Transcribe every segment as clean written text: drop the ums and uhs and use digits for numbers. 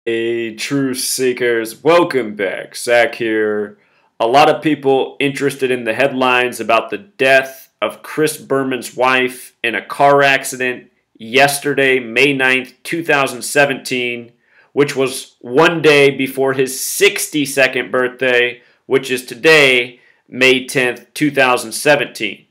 Hey, truth seekers, welcome back. Zach here. A lot of people interested in the headlines about the death of Chris Berman's wife in a car accident yesterday, May 9th, 2017, which was one day before his 62nd birthday, which is today, May 10th, 2017.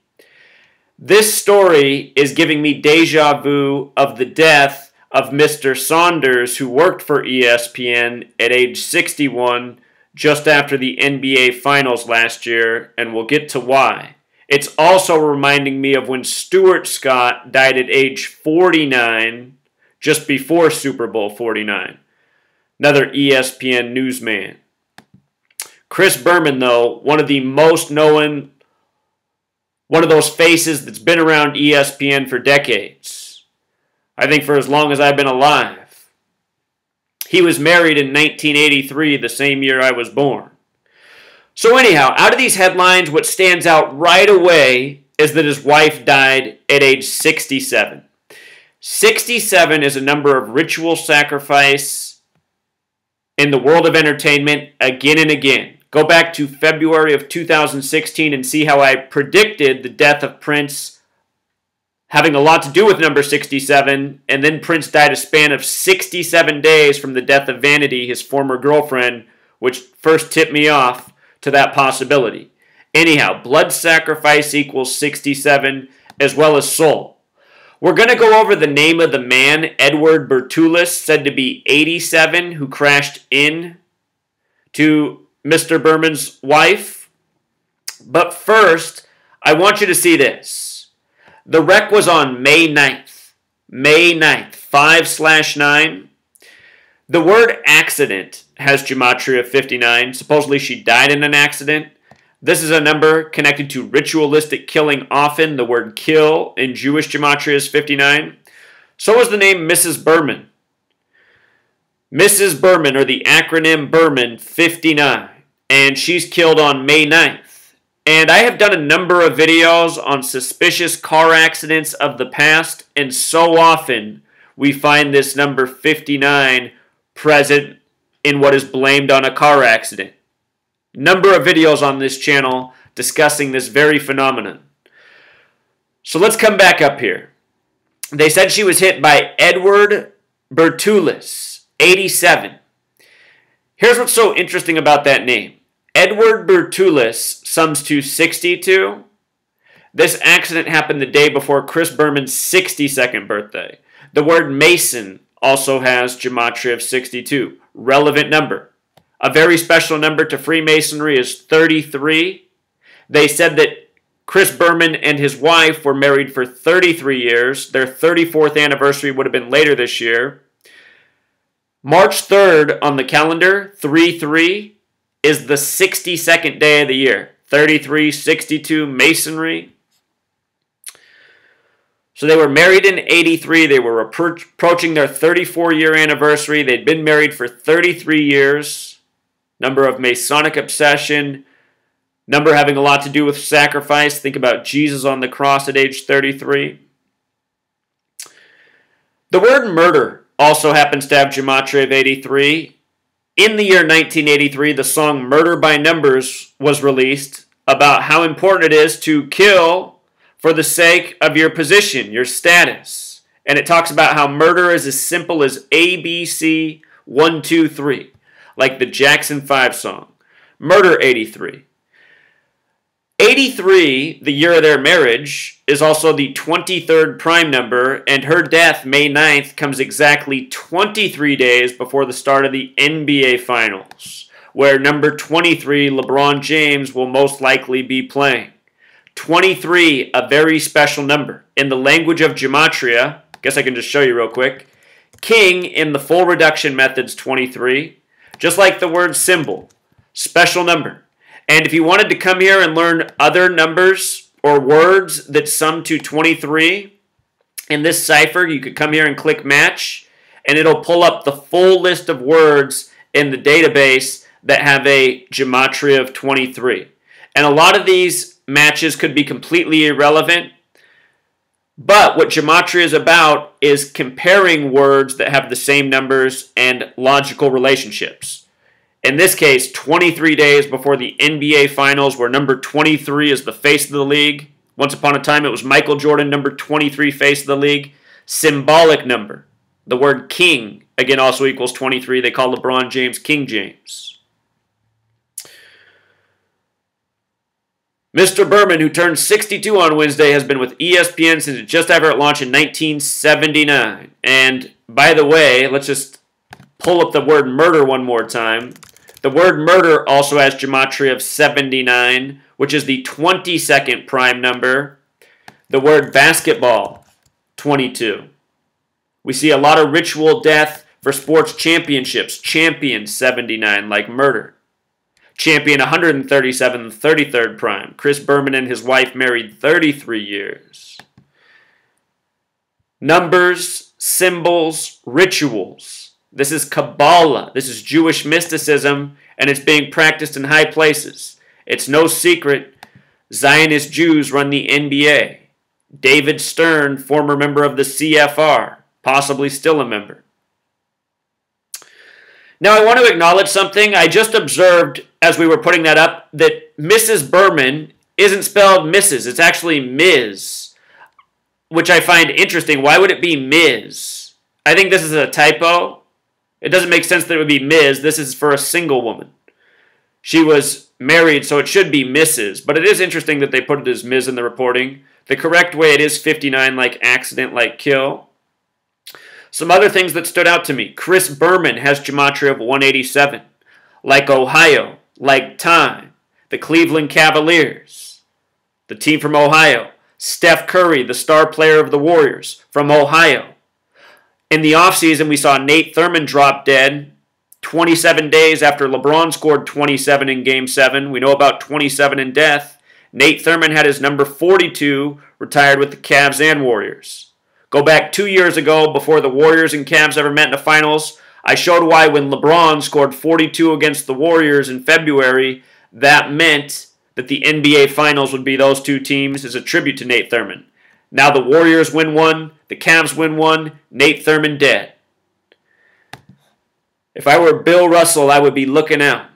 This story is giving me deja vu of the death of Mr. Saunders, who worked for ESPN at age 61 just after the NBA Finals last year, and we'll get to why. It's also reminding me of when Stuart Scott died at age 49, just before Super Bowl 49. Another ESPN newsman. Chris Berman, though, one of the most known, one of those faces that's been around ESPN for decades. I think for as long as I've been alive. He was married in 1983, the same year I was born. So anyhow, out of these headlines, what stands out right away is that his wife died at age 67. 67 is a number of ritual sacrifice in the world of entertainment again and again. Go back to February of 2016 and see how I predicted the death of Prince having a lot to do with number 67, and then Prince died a span of 67 days from the death of Vanity, his former girlfriend, which first tipped me off to that possibility. Anyhow, blood sacrifice equals 67, as well as soul. We're going to go over the name of the man, Edward Bertulis, said to be 87, who crashed in to Mr. Berman's wife. But first, I want you to see this. The wreck was on May 9th. May 9th, 5/9. The word accident has gematria of 59. Supposedly she died in an accident. This is a number connected to ritualistic killing often. The word kill in Jewish gematria is 59. So is the name Mrs. Berman. Mrs. Berman, or the acronym Berman, 59. And she's killed on May 9th. And I have done a number of videos on suspicious car accidents of the past, and so often we find this number 59 present in what is blamed on a car accident. Number of videos on this channel discussing this very phenomenon. So let's come back up here. They said she was hit by Edward Bertulis, 87. Here's what's so interesting about that name. Edward Bertulis sums to 62. This accident happened the day before Chris Berman's 62nd birthday. The word Mason also has gematria of 62. Relevant number. A very special number to Freemasonry is 33. They said that Chris Berman and his wife were married for 33 years. Their 34th anniversary would have been later this year. March 3rd on the calendar, 3-3. is the 62nd day of the year. 33, 62, Masonry. So they were married in 83. They were approaching their 34-year anniversary. They'd been married for 33 years. Number of Masonic obsession. Number having a lot to do with sacrifice. Think about Jesus on the cross at age 33. The word murder also happens to have gematria of 83. In the year 1983, the song Murder by Numbers was released about how important it is to kill for the sake of your position, your status. And it talks about how murder is as simple as A, B, C, 1, 2, 3, like the Jackson 5 song. Murder 83. 83, the year of their marriage, is also the 23rd prime number, and her death, May 9th, comes exactly 23 days before the start of the NBA Finals, where number 23, LeBron James, will most likely be playing. 23, a very special number. In the language of gematria, I guess I can just show you real quick, king in the full reduction method's 23, just like the word symbol, special number. And if you wanted to come here and learn other numbers or words that sum to 23 in this cipher, you could come here and click match, and it'll pull up the full list of words in the database that have a gematria of 23. And a lot of these matches could be completely irrelevant, But what gematria is about is comparing words that have the same numbers and logical relationships. In this case, 23 days before the NBA Finals, where number 23 is the face of the league. Once upon a time, it was Michael Jordan, number 23, face of the league. Symbolic number. The word king, again, also equals 23. They call LeBron James King James. Mr. Berman, who turned 62 on Wednesday, has been with ESPN since just after it launched in 1979. And by the way, let's just pull up the word murder one more time. The word murder also has gematria of 79, which is the 22nd prime number. The word basketball, 22. We see a lot of ritual death for sports championships. Champion, 79, like murder. Champion 137, 33rd prime. Chris Berman and his wife married 33 years. Numbers, symbols, rituals. This is Kabbalah. This is Jewish mysticism, and it's being practiced in high places. It's no secret Zionist Jews run the NBA. David Stern, former member of the CFR, possibly still a member. Now, I want to acknowledge something. I just observed, as we were putting that up, that Mrs. Berman isn't spelled Mrs. It's actually Ms., which I find interesting. Why would it be Ms.? I think this is a typo. It doesn't make sense that it would be Ms. This is for a single woman. She was married, so it should be Mrs., but it is interesting that they put it as Ms. in the reporting. The correct way, it is 59, like accident, like kill. Some other things that stood out to me. Chris Berman has gematria of 187. Like Ohio. Like time. The Cleveland Cavaliers. The team from Ohio. Steph Curry, the star player of the Warriors, from Ohio. In the offseason, we saw Nate Thurmond drop dead 27 days after LeBron scored 27 in Game 7. We know about 27 in death. Nate Thurmond had his number 42 retired with the Cavs and Warriors. Go back 2 years ago, before the Warriors and Cavs ever met in the finals, I showed why when LeBron scored 42 against the Warriors in February, that meant that the NBA Finals would be those two teams as a tribute to Nate Thurmond. Now the Warriors win one, the Cavs win one, Nate Thurmond dead. If I were Bill Russell, I would be looking out.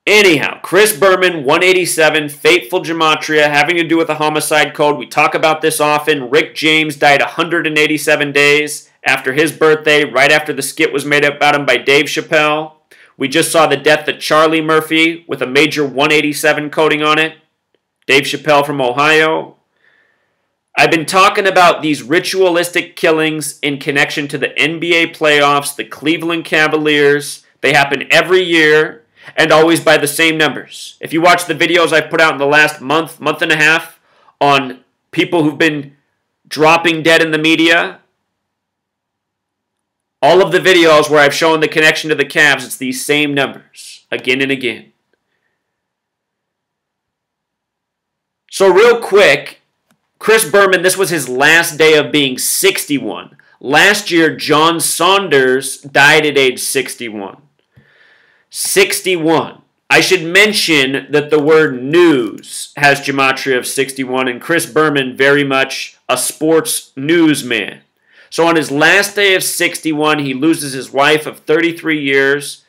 Anyhow, Chris Berman, 187, fateful gematria, having to do with the homicide code. We talk about this often. Rick James died 187 days after his birthday, right after the skit was made about him by Dave Chappelle. We just saw the death of Charlie Murphy with a major 187 coding on it. Dave Chappelle from Ohio. I've been talking about these ritualistic killings in connection to the NBA playoffs, the Cleveland Cavaliers. They happen every year. And always by the same numbers. If you watch the videos I've put out in the last month and a half on people who've been dropping dead in the media, all of the videos where I've shown the connection to the Cavs, it's these same numbers, again and again. So real quick, Chris Berman, this was his last day of being 61. Last year, John Saunders died at age 61. 61. I should mention that the word news has gematria of 61, and Chris Berman very much a sports newsman. So on his last day of 61, he loses his wife of 33 years.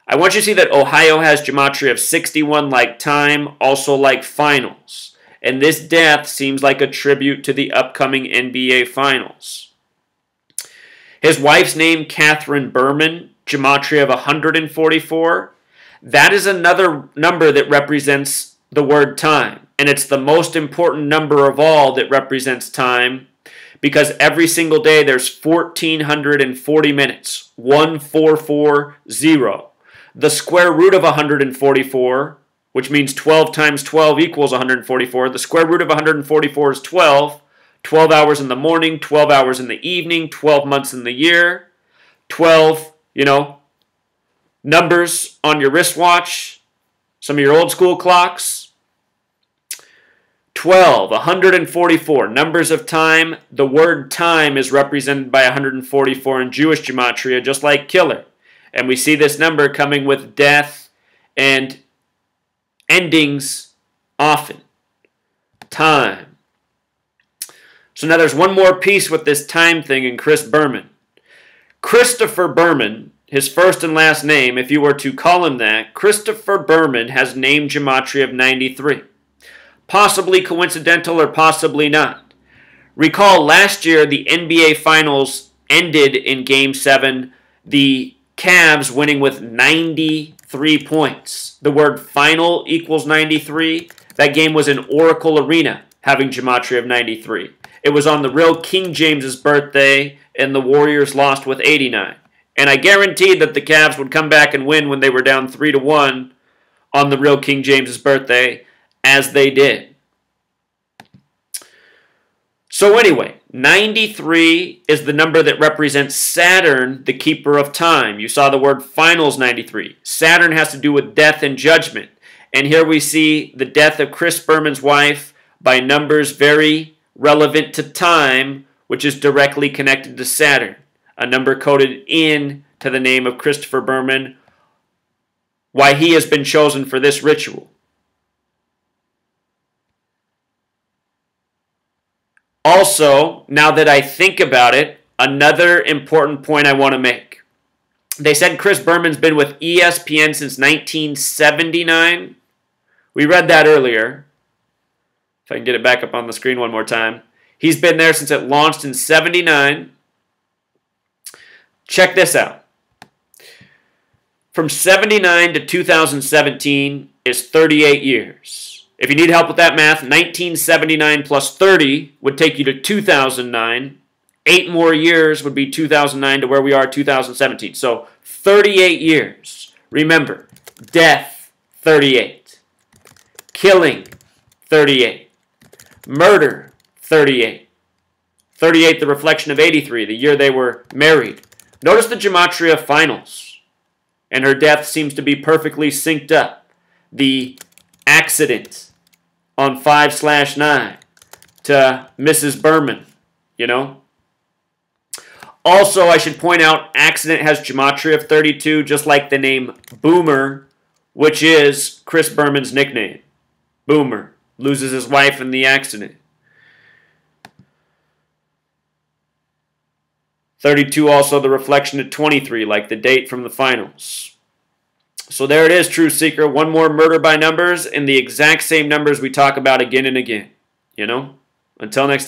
I want you to see that Ohio has gematria of 61 like time, also like finals. And this death seems like a tribute to the upcoming NBA Finals. His wife's name, Catherine Berman, gematria of 144. That is another number that represents the word time. And it's the most important number of all that represents time, because every single day there's 1,440 minutes. 1440. The square root of 144, which means 12 times 12 equals 144. The square root of 144 is 12. 12 hours in the morning, 12 hours in the evening, 12 months in the year. 12, numbers on your wristwatch, some of your old school clocks. 12, 144, numbers of time. The word time is represented by 144 in Jewish gematria, just like killer. And we see this number coming with death and endings often. Time. So now there's one more piece with this time thing in Chris Berman. Christopher Berman, his first and last name, if you were to call him that, Christopher Berman has name gematria of 93. Possibly coincidental or possibly not. Recall last year the NBA Finals ended in Game 7, the Cavs winning with 93 points. The word final equals 93. That game was in Oracle Arena, having gematria of 93. It was on the real King James's birthday, and the Warriors lost with 89. And I guaranteed that the Cavs would come back and win when they were down 3-1 on the real King James's birthday, as they did. So anyway, 93 is the number that represents Saturn, the keeper of time. You saw the word finals 93. Saturn has to do with death and judgment. And here we see the death of Chris Berman's wife by numbers very relevant to time, which is directly connected to Saturn. A number coded in to the name of Christopher Berman, why he has been chosen for this ritual. Also, now that I think about it, another important point I want to make. They said Chris Berman's been with ESPN since 1979. We read that earlier. If I can get it back up on the screen one more time. He's been there since it launched in 79. Check this out. From 79 to 2017 is 38 years. If you need help with that math, 1979 plus 30 would take you to 2009. 8 more years would be 2009 to where we are 2017. So 38 years. Remember, death, 38. Killing, 38. Murder, 38. 38, the reflection of 83, the year they were married. Notice the gematria of finals. And her death seems to be perfectly synced up. The accident on 5/9 to Mrs. Berman, you know. Also, I should point out, accident has gematria of 32, just like the name Boomer, which is Chris Berman's nickname. Boomer. Loses his wife in the accident. 32 also the reflection of 23, like the date from the finals. So there it is, Truth Seeker. One more murder by numbers and the exact same numbers we talk about again and again. You know? Until next time.